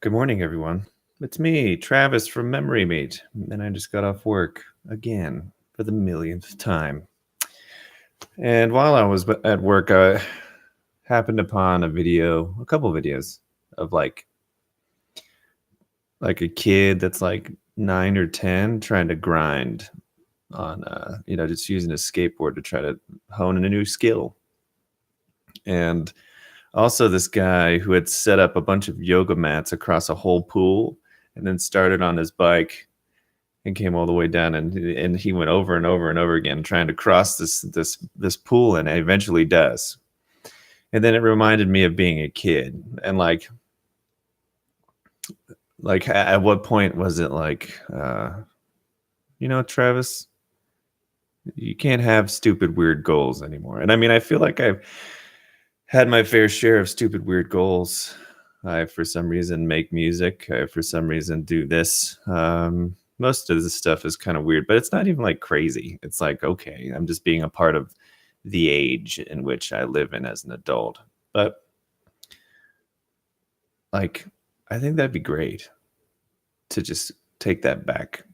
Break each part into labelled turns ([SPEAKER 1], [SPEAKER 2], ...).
[SPEAKER 1] Good morning, everyone. It's me, Travis from Memory Meet, and I just got off work again for the millionth time. And while I was at work, I happened upon a couple videos of like a kid that's like 9 or 10 trying to grind on, just using a skateboard to try to hone in a new skill. And also this guy who had set up a bunch of yoga mats across a whole pool and then started on his bike and came all the way down, and he went over and over and over again trying to cross this pool, and eventually does. And then it reminded me of being a kid, and like at what point was it like, Travis, you can't have stupid weird goals anymore. And I mean, I feel like I've had my fair share of stupid weird goals. I, for some reason, make music. I, for some reason, do this. Most of this stuff is kind of weird, but it's not even like crazy. It's like, okay, I'm just being a part of the age in which I live in as an adult. But like, I think that'd be great to just take that back,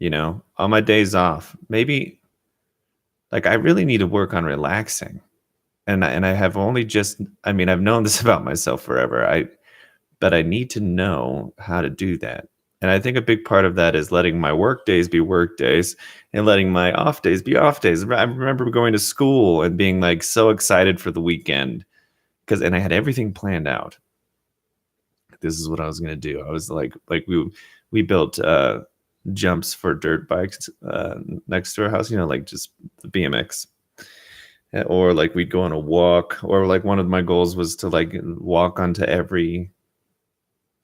[SPEAKER 1] on my days off. Maybe like I really need to work on relaxing. And I have only just, I mean, I've known this about myself forever. But I need to know how to do that. And I think a big part of that is letting my work days be work days and letting my off days be off days. I remember going to school and being like so excited for the weekend and I had everything planned out. This is what I was going to do. I was like we built jumps for dirt bikes next to our house, like just the BMX. Or like we'd go on a walk, or like one of my goals was to like walk onto every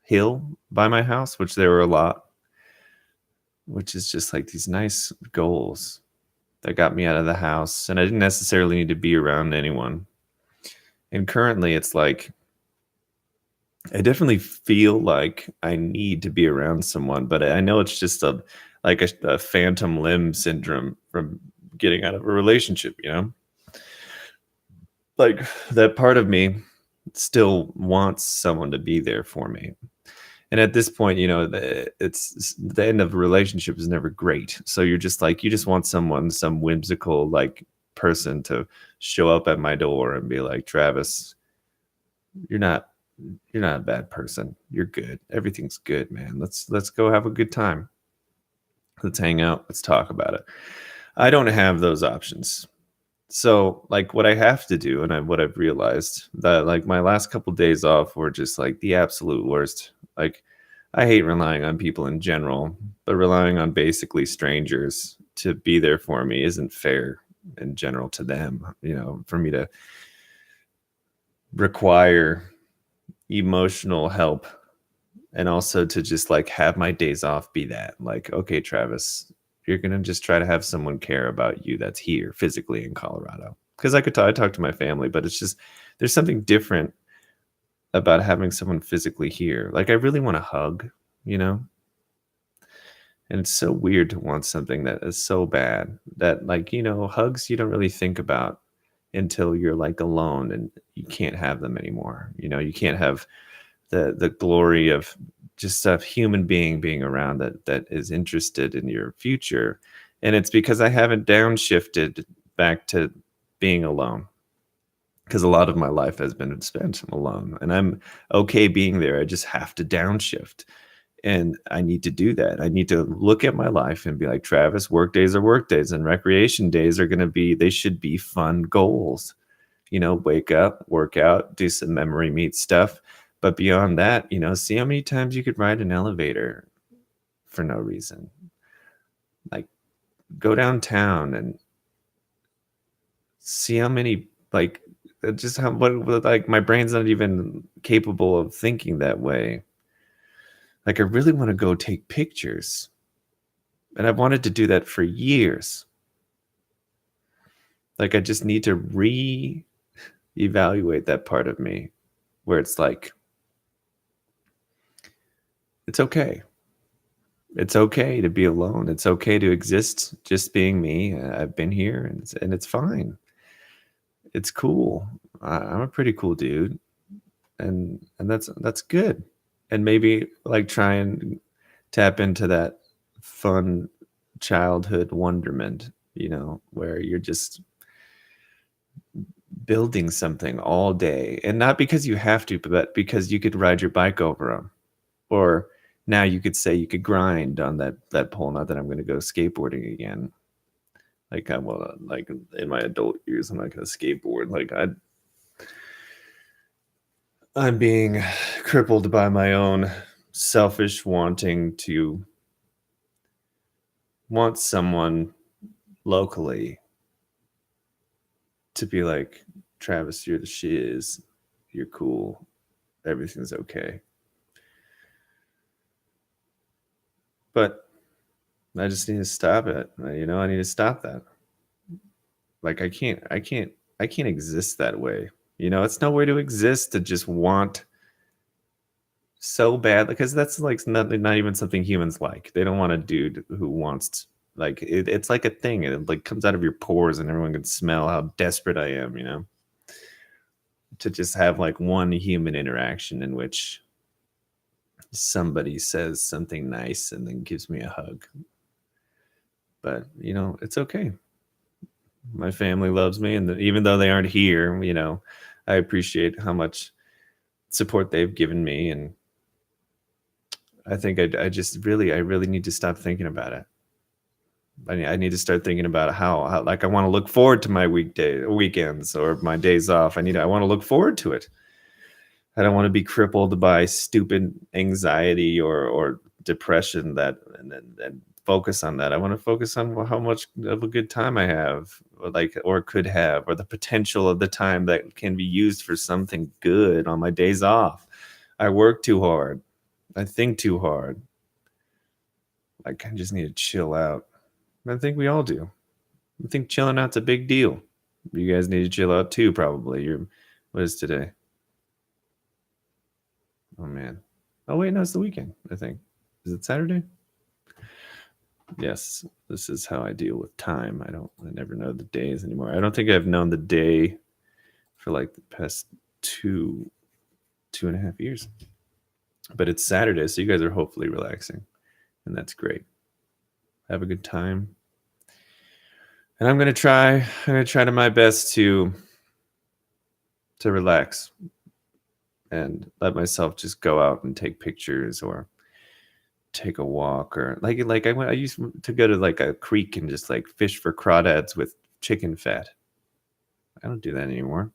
[SPEAKER 1] hill by my house, which there were a lot, which is just like these nice goals that got me out of the house, and I didn't necessarily need to be around anyone. And currently it's like I definitely feel like I need to be around someone, but I know it's just a phantom limb syndrome from getting out of a relationship, like that part of me still wants someone to be there for me. And at this point, it's the end of a relationship is never great. So you're just like, you just want some whimsical like person to show up at my door and be like, Travis, you're not a bad person. You're good. Everything's good, man. Let's go have a good time. Let's hang out. Let's talk about it. I don't have those options. So like what I have to do, and what I've realized that like my last couple days off were just like the absolute worst. Like I hate relying on people in general, but relying on basically strangers to be there for me isn't fair in general to them. For me to require emotional help and also to just like have my days off be that like, okay, Travis, you're going to just try to have someone care about you that's here physically in Colorado. Because I talk to my family, but it's just, there's something different about having someone physically here. Like I really want a hug, and it's so weird to want something that is so bad that like, hugs you don't really think about until you're like alone and you can't have them anymore. You can't have the glory of just a human being around that is interested in your future. And it's because I haven't downshifted back to being alone, because a lot of my life has been spent alone, and I'm okay being there. I just have to downshift, and I need to do that. I need to look at my life and be like, Travis, work days are work days, and recreation days are going to be, they should be fun goals. Wake up, work out, do some Memory Meet stuff. But beyond that, see how many times you could ride an elevator for no reason. Like go downtown and see how many, like, just how, what, like my brain's not even capable of thinking that way. Like I really want to go take pictures, and I've wanted to do that for years. Like I just need to re-evaluate that part of me where it's like, it's okay. It's okay to be alone. It's okay to exist just being me. I've been here, and it's fine. It's cool. I'm a pretty cool dude, and that's good. and maybe like try and tap into that fun childhood wonderment, where you're just building something all day, and not because you have to, but because you could ride your bike over them. Or now you could say you could grind on that pole. Not that I'm going to go skateboarding again. Like I want to, like in my adult years, I'm not going to skateboard. Like I'm being crippled by my own selfish wanting to want someone locally to be like, Travis, you're the shiz, you're cool, everything's okay. But I just need to stop it. I need to stop that. Like I can't exist that way. It's no way to exist, to just want so bad, because that's like not even something humans like. They don't want a dude who wants like it's like a thing. It like comes out of your pores and everyone can smell how desperate I am, to just have like one human interaction in which somebody says something nice and then gives me a hug. But it's okay. My family loves me, and even though they aren't here, I appreciate how much support they've given me, and I think I really need to stop thinking about it. I need to start thinking about how like I want to look forward to my weekends or my days off. I want to look forward to it. I don't want to be crippled by stupid anxiety or depression and focus on that. I want to focus on how much of a good time I have, or could have, or the potential of the time that can be used for something good on my days off. I work too hard. I think too hard. Like I just need to chill out. I think we all do. I think chilling out's a big deal. You guys need to chill out too, probably. What is today? Oh man. Oh wait, no, it's the weekend, I think. Is it Saturday? Yes. This is how I deal with time. I never know the days anymore. I don't think I've known the day for like the past 2.5 years. But it's Saturday, so you guys are hopefully relaxing. And that's great. Have a good time. And I'm gonna try to my best to relax and let myself just go out and take pictures or take a walk, or I used to go to like a creek and just like fish for crawdads with chicken fat. I don't do that anymore.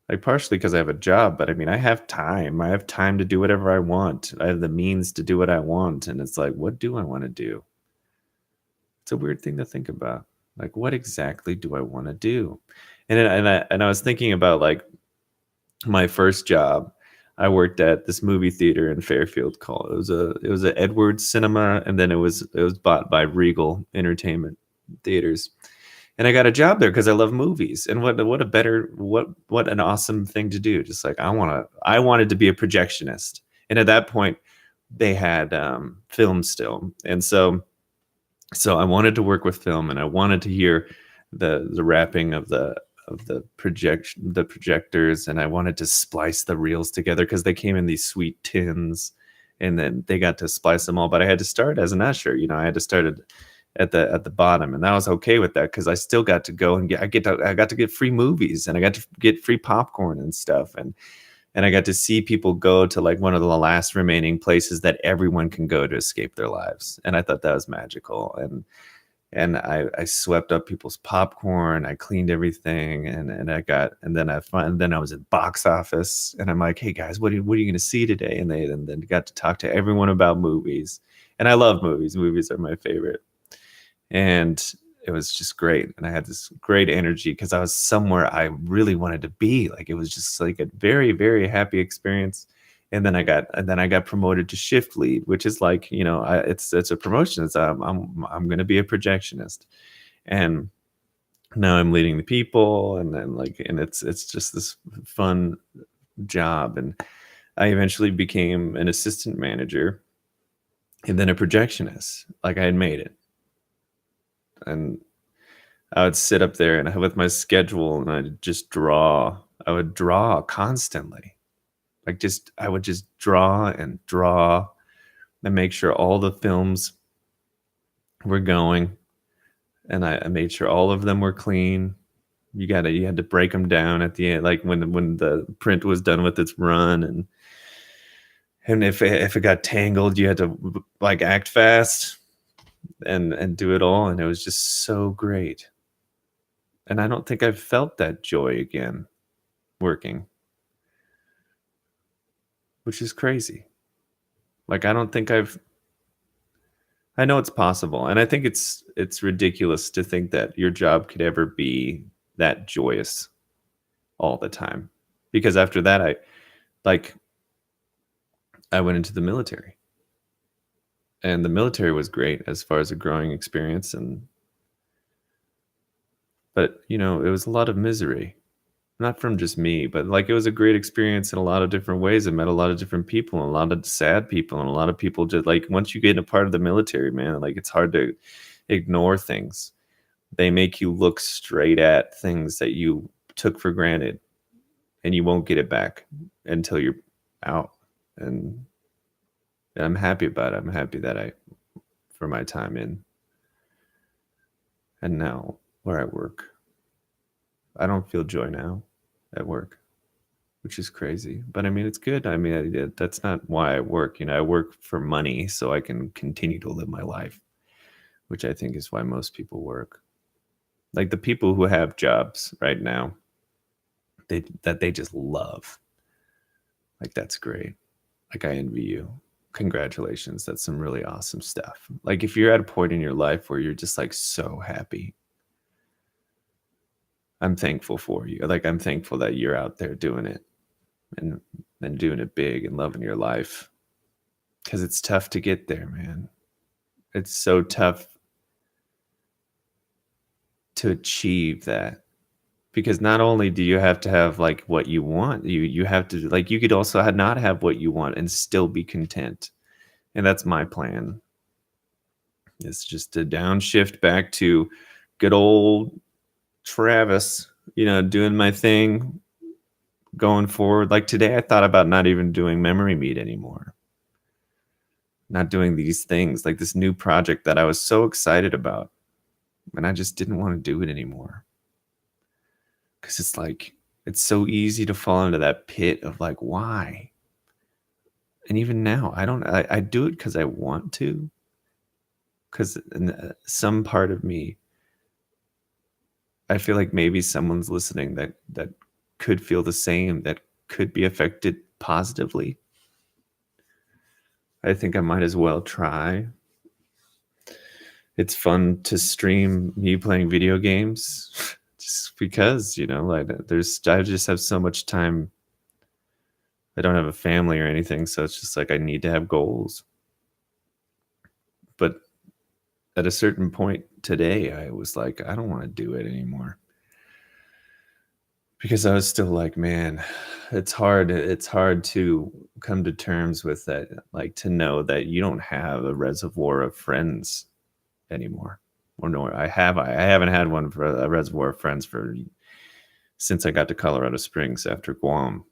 [SPEAKER 1] Like partially because I have a job, but I mean I have time. I have time to do whatever I want. I have the means to do what I want, and it's like, what do I want to do? It's a weird thing to think about. Like, what exactly do I want to do? And I was thinking about like my first job. I worked at this movie theater in Fairfield called it was a Edwards Cinema, and then it was bought by Regal Entertainment Theaters. And I got a job there because I love movies. And what an awesome thing to do. Just like I wanted to be a projectionist. And at that point they had film still. And so I wanted to work with film, and I wanted to hear the wrapping of the projectors, and I wanted to splice the reels together because they came in these sweet tins, and then they got to splice them all. But I had to start as an usher. I had to start at the bottom, and I was okay with that because I still got to go and I got to get free movies, and I got to get free popcorn and stuff, and I got to see people go to like one of the last remaining places that everyone can go to escape their lives. And I thought that was magical. And I swept up people's popcorn. I cleaned everything, and then I was at box office, and I'm like, hey guys, what are you going to see today? And then got to talk to everyone about movies. And I love movies. Movies are my favorite. And it was just great, and I had this great energy because I was somewhere I really wanted to be. Like it was just like a very, very happy experience. And then I got promoted to shift lead, which is like, it's a promotion. It's I'm going to be a projectionist, and now I'm leading the people, and then it's just this fun job. And I eventually became an assistant manager, and then a projectionist. Like I had made it. And I would sit up there with my schedule, and I'd just draw. I would draw constantly. Like, just I would just draw and draw and make sure all the films were going, and I made sure all of them were clean. You had to break them down at the end, like, when the print was done with its run, and if it got tangled, you had to, like, act fast and do it all, and it was just so great. And I don't think I've felt that joy again working, which is crazy. Like, I don't think I know it's possible, and I think it's ridiculous to think that your job could ever be that joyous all the time. Because after that, like I went into the military, and the military was great as far as a growing experience, and but, it was a lot of misery. Not from just me, but, like, it was a great experience in a lot of different ways. I met a lot of different people, and a lot of sad people, and a lot of people just like, once you get a part of the military, man, like, it's hard to ignore things. They make you look straight at things that you took for granted, and you won't get it back until you're out, and I'm happy about it. I'm happy that I for my time in and now where I work. I don't feel joy now at work, which is crazy. But I mean, it's good. I mean, that's not why I work. I work for money so I can continue to live my life, which I think is why most people work. Like the people who have jobs right now, they just love. Like that's great. Like I envy you. Congratulations. That's some really awesome stuff. Like if you're at a point in your life where you're just like so happy, I'm thankful for you. Like I'm thankful that you're out there doing it and doing it big and loving your life. Cause it's tough to get there, man. It's so tough to achieve that. Because not only do you have to have like what you want, you have to like you could also not have what you want and still be content. And that's my plan. It's just to downshift back to good old Travis, doing my thing going forward. Like today, I thought about not even doing memory meet anymore, not doing these things like this new project that I was so excited about. And I just didn't want to do it anymore. Because it's like, it's so easy to fall into that pit of like, why? And even now, I do it because I want to. Because some part of me, I feel like maybe someone's listening that could feel the same, that could be affected positively. I think I might as well try. It's fun to stream me playing video games just because, like I just have so much time. I don't have a family or anything, so it's just like I need to have goals. But at a certain point today, I was like, I don't want to do it anymore. Because I was still like, man, it's hard to come to terms with that, like to know that you don't have a reservoir of friends anymore. Or no, I haven't had one for a reservoir of friends since I got to Colorado Springs after Guam.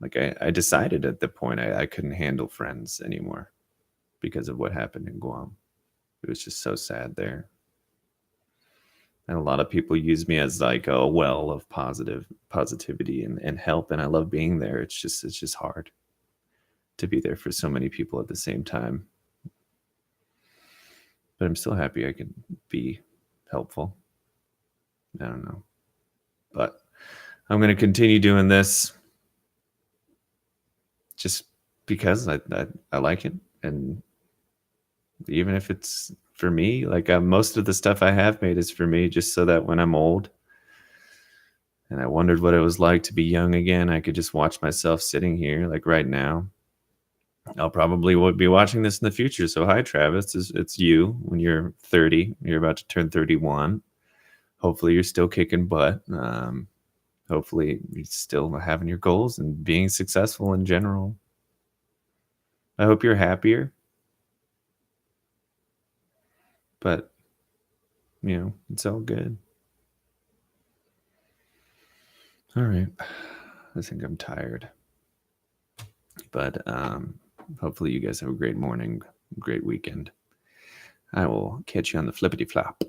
[SPEAKER 1] Like I decided at the point I couldn't handle friends anymore because of what happened in Guam. It was just so sad there. And a lot of people use me as like a well of positivity and help, and I love being there. It's just hard to be there for so many people at the same time, but I'm still happy I can be helpful. I don't know, but I'm going to continue doing this just because I like it. And even if it's for me, like most of the stuff I have made is for me, just so that when I'm old and I wondered what it was like to be young again, I could just watch myself sitting here like right now. I'll probably would be watching this in the future. So hi Travis, it's you when you're 30. You're about to turn 31. Hopefully you're still kicking butt. Hopefully you're still having your goals and being successful in general. I hope you're happier. But it's all good. All right. I think I'm tired. but hopefully you guys have a great morning, great weekend. I will catch you on the flippity flop.